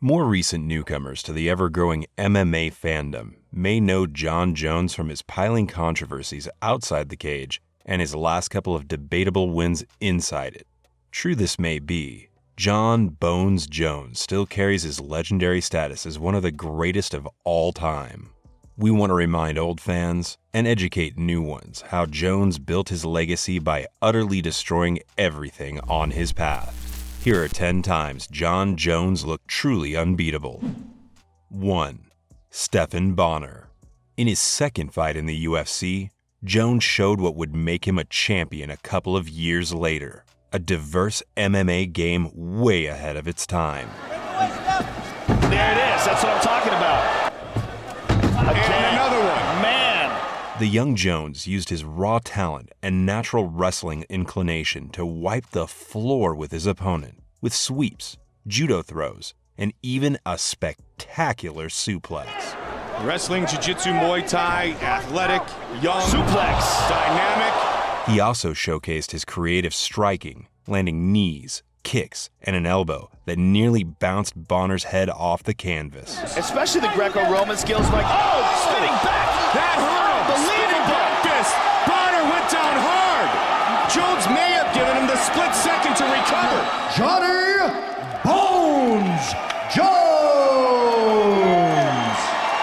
More recent newcomers to the ever-growing MMA fandom may know Jon Jones from his piling controversies outside the cage and his last couple of debatable wins inside it. True this may be, Jon "Bones" Jones still carries his legendary status as one of the greatest of all time. We want to remind old fans and educate new ones how Jones built his legacy by utterly destroying everything on his path. Here are 10 times Jon Jones looked truly unbeatable. 1. Stephan Bonnar. In his second fight in the UFC, Jones showed what would make him a champion a couple of years later. A diverse MMA game way ahead of its time. There it is, that's what I'm talking about. Again, another one. Man! The young Jones used his raw talent and natural wrestling inclination to wipe the floor with his opponent, with sweeps, judo throws, and even a spectacular suplex. Wrestling, jiu-jitsu, Muay Thai, athletic, young, suplex, dynamic. He also showcased his creative striking, landing knees, kicks, and an elbow that nearly bounced Bonnar's head off the canvas. Especially the Greco-Roman skills, like, oh, spinning back! That hurt him! Spinning back fist! Bonnar went down hard! Jones may have given him the split second to recover. Johnny "Bones" Jones!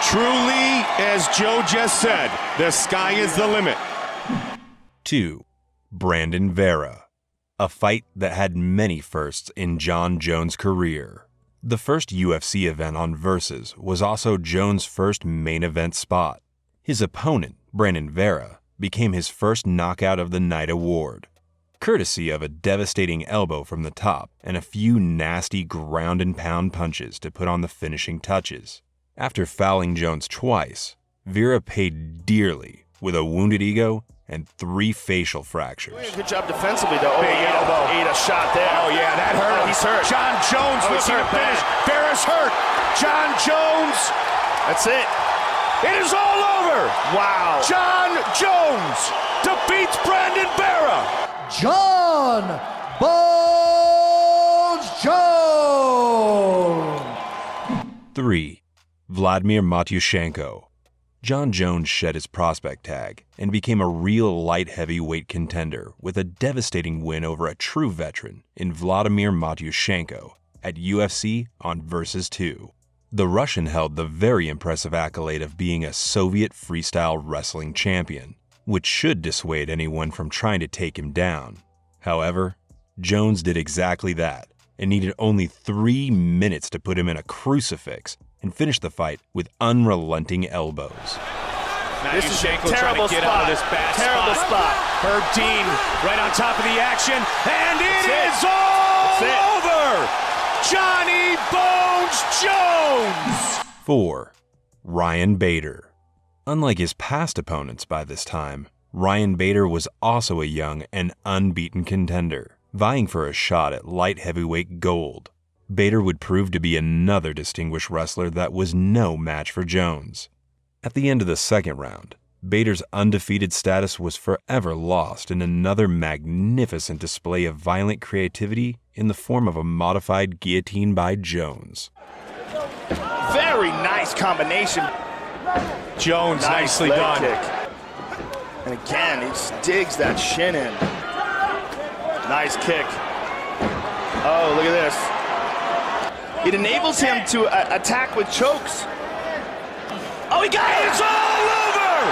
Truly, as Joe just said, the sky is the limit. 2. Brandon Vera. A fight that had many firsts in Jon Jones' career. The first UFC event on Versus was also Jones' first main event spot. His opponent, Brandon Vera, became his first Knockout of the Night award, courtesy of a devastating elbow from the top and a few nasty ground-and-pound punches to put on the finishing touches. After fouling Jones twice, Vera paid dearly with a wounded ego and 3 facial fractures. Good job defensively, though. Oh, ate a shot there. Oh, yeah, that hurt him. He's hurt. Jon Jones looking to finish. Vera's hurt. Jon Jones. That's it. It is all over. Wow. Jon Jones defeats Brandon Vera. Jon "Bones" Jones! 3. Vladimir Matyushenko. Jon Jones shed his prospect tag and became a real light heavyweight contender with a devastating win over a true veteran in Vladimir Matyushenko at UFC on Versus 2. The Russian held the very impressive accolade of being a Soviet freestyle wrestling champion, which should dissuade anyone from trying to take him down. However, Jones did exactly that and needed only 3 minutes to put him in a crucifix and finish the fight with unrelenting elbows. This is a terrible spot. Out of this bad terrible spot. Herb Dean right on top of the action, and it is all over! Johnny "Bones" Jones! 4. Ryan Bader. Unlike his past opponents by this time, Ryan Bader was also a young and unbeaten contender, vying for a shot at light heavyweight gold. Bader would prove to be another distinguished wrestler that was no match for Jones. At the end of the second round, Bader's undefeated status was forever lost in another magnificent display of violent creativity in the form of a modified guillotine by Jones. Very nice combination. Jones, nicely done. Kick. And again, he just digs that shin in. Nice kick. Oh, look at this. It enables him to attack with chokes. Oh, he got it! It's all over!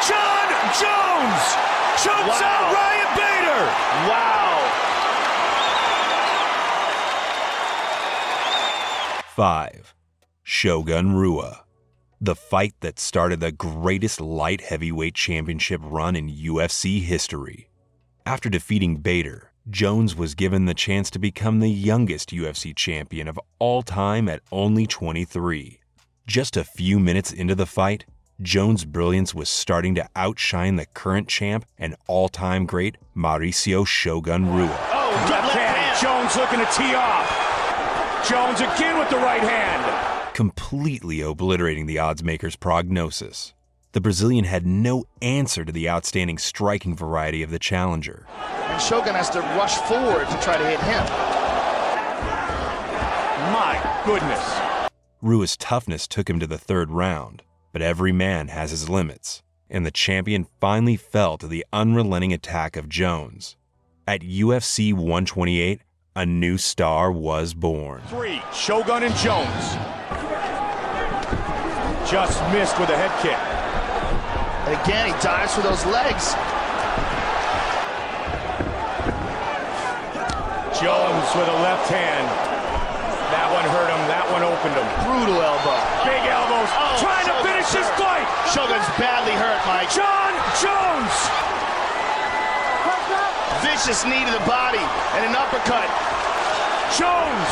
Jon Jones chokes out Ryan Bader! Wow! 5. Shogun Rua. The fight that started the greatest light heavyweight championship run in UFC history. After defeating Bader, Jones was given the chance to become the youngest UFC champion of all time at only 23. Just a few minutes into the fight, Jones' brilliance was starting to outshine the current champ and all-time great Mauricio Shogun Rua. Oh, good left hand. Jones looking to tee off. Jones again with the right hand. Completely obliterating the oddsmaker's prognosis. The Brazilian had no answer to the outstanding striking variety of the challenger. And Shogun has to rush forward to try to hit him. My goodness. Rua's toughness took him to the third round, but every man has his limits, and the champion finally fell to the unrelenting attack of Jones. At UFC 128, a new star was born. 3, Shogun and Jones. Just missed with a head kick. And again, he dives for those legs. Jones with a left hand. That one hurt him, that one opened him. Brutal elbow. Big elbows, trying to finish this fight. Shogun's badly hurt, Mike. Jon Jones. Vicious knee to the body and an uppercut. Jones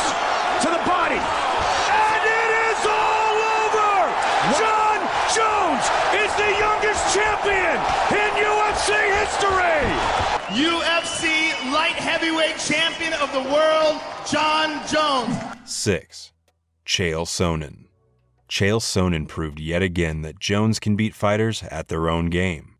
to the body. And it is all over. Jon Jones is the youngest champion in UFC history. UFC light heavyweight champion of the world, Jon Jones. 6. Chael Sonnen. Chael Sonnen proved yet again that Jones can beat fighters at their own game.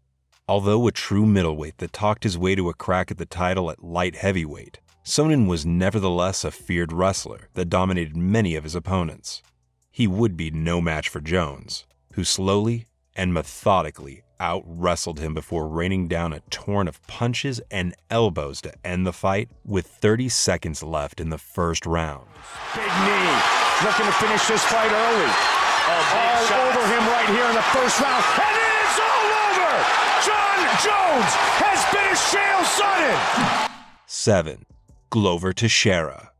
Although a true middleweight that talked his way to a crack at the title at light heavyweight, Sonnen was nevertheless a feared wrestler that dominated many of his opponents. He would be no match for Jones, who slowly and methodically out-wrestled him before raining down a torrent of punches and elbows to end the fight with 30 seconds left in the first round. Big knee, looking to finish this fight early. All over him right here in the first round. And it is all over! Jon Jones has finished Chael Sonnen! 7. Glover Teixeira.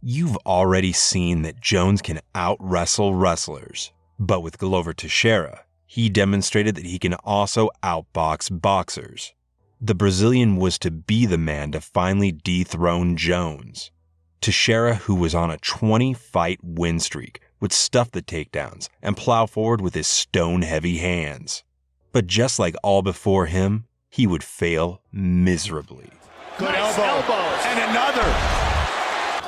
You've already seen that Jones can out-wrestle wrestlers, but with Glover Teixeira, he demonstrated that he can also outbox boxers. The Brazilian was to be the man to finally dethrone Jones. Teixeira, who was on a 20-fight win streak, would stuff the takedowns and plow forward with his stone-heavy hands. But just like all before him, he would fail miserably. Good elbows. And another.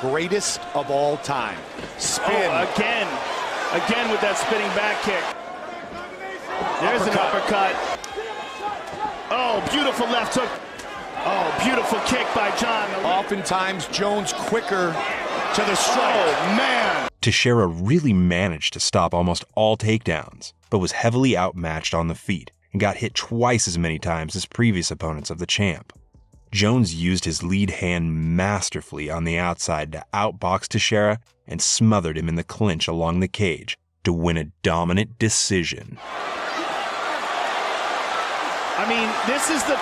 Greatest of all time. Spin. Oh, again with that spinning back kick. There's an uppercut. Oh, beautiful left hook. Oh, beautiful kick by Jon. Oftentimes, Jones quicker to the strike. Oh, man. Teixeira really managed to stop almost all takedowns, but was heavily outmatched on the feet and got hit twice as many times as previous opponents of the champ. Jones used his lead hand masterfully on the outside to outbox Teixeira and smothered him in the clinch along the cage to win a dominant decision. I mean, this is the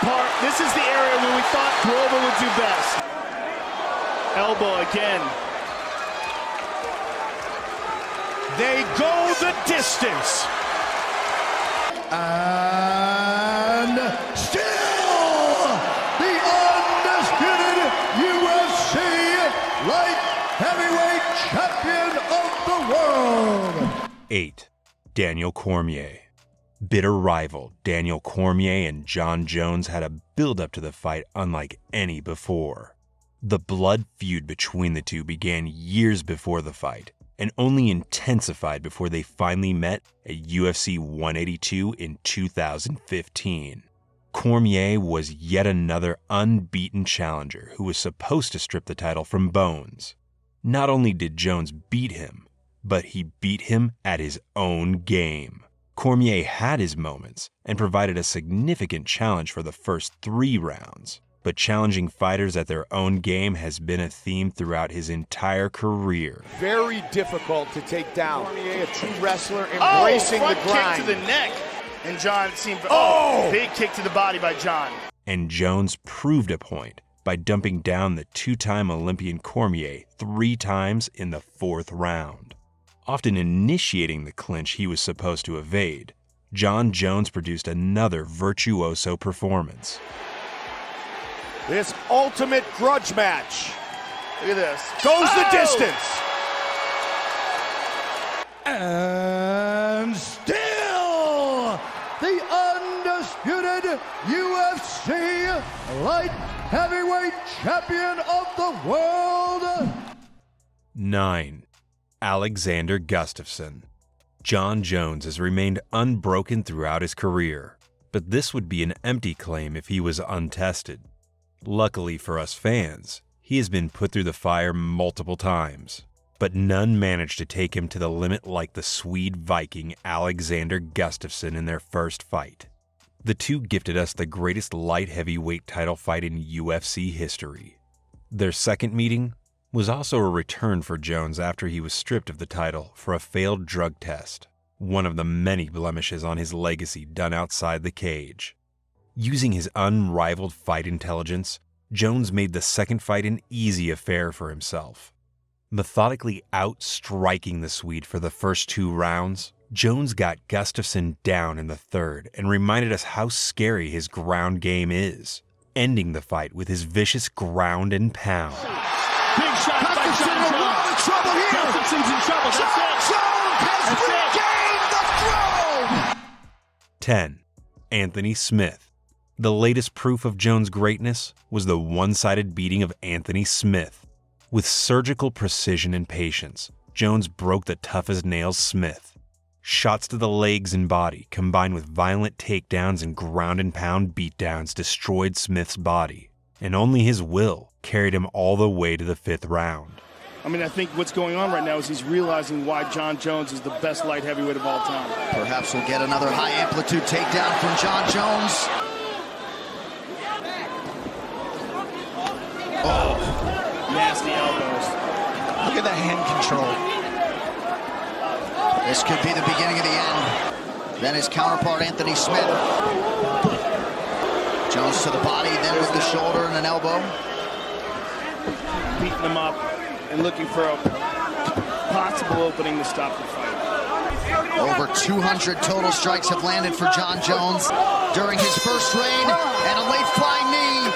area where we thought Glover would do best. Elbow again. They go the distance. And still the undisputed UFC light heavyweight champion of the world. 8. Daniel Cormier. Bitter rival Daniel Cormier and Jon Jones had a build-up to the fight unlike any before. The blood feud between the two began years before the fight, and only intensified before they finally met at UFC 182 in 2015. Cormier was yet another unbeaten challenger who was supposed to strip the title from Bones. Not only did Jones beat him, but he beat him at his own game. Cormier had his moments and provided a significant challenge for the first 3 rounds, but challenging fighters at their own game has been a theme throughout his entire career. Very difficult to take down. Cormier, a true wrestler, embracing the grind. Kick to the neck, and Jon seemed. Big kick to the body by Jon. And Jones proved a point by dumping down the 2-time Olympian Cormier 3 times in the 4th round. Often initiating the clinch he was supposed to evade, Jon Jones produced another virtuoso performance. This ultimate grudge match. Look at this. Goes the distance. And still the undisputed UFC light heavyweight champion of the world. 9. Alexander Gustafsson. Jon Jones has remained unbroken throughout his career, but this would be an empty claim if he was untested. Luckily for us fans, he has been put through the fire multiple times, but none managed to take him to the limit like the Swede Viking Alexander Gustafsson in their first fight. The two gifted us the greatest light heavyweight title fight in UFC history. Their second meeting was also a return for Jones after he was stripped of the title for a failed drug test, one of the many blemishes on his legacy done outside the cage. Using his unrivaled fight intelligence, Jones made the second fight an easy affair for himself. Methodically outstriking the Swede for the first 2 rounds, Jones got Gustafsson down in the third and reminded us how scary his ground game is, ending the fight with his vicious ground and pound. Big shot by Jon Jones. In a world of trouble here. Gustafsson's in trouble. That's it. Jones has regained the throne. 10. Anthony Smith. The latest proof of Jones' greatness was the one-sided beating of Anthony Smith. With surgical precision and patience, Jones broke the tough-as-nails Smith. Shots to the legs and body, combined with violent takedowns and ground-and-pound beatdowns, destroyed Smith's body, and only his will carried him all the way to the 5th round. I mean, I think what's going on right now is he's realizing why Jon Jones is the best light heavyweight of all time. Perhaps we'll get another high-amplitude takedown from Jon Jones. Oh, nasty elbows. Look at that hand control. This could be the beginning of the end. Then his counterpart, Anthony Smith. Jones to the body, then with the shoulder and an elbow. Beating him up and looking for a possible opening to stop the fight. Over 200 total strikes have landed for Jon Jones during his first reign, and a late flying knee.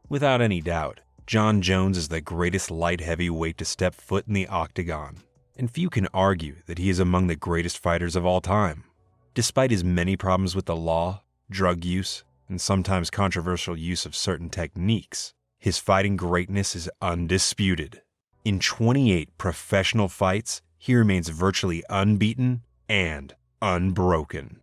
Without any doubt, Jon Jones is the greatest light heavyweight to step foot in the octagon, and few can argue that he is among the greatest fighters of all time. Despite his many problems with the law, drug use, and sometimes controversial use of certain techniques, his fighting greatness is undisputed. In 28 professional fights, he remains virtually unbeaten and unbroken.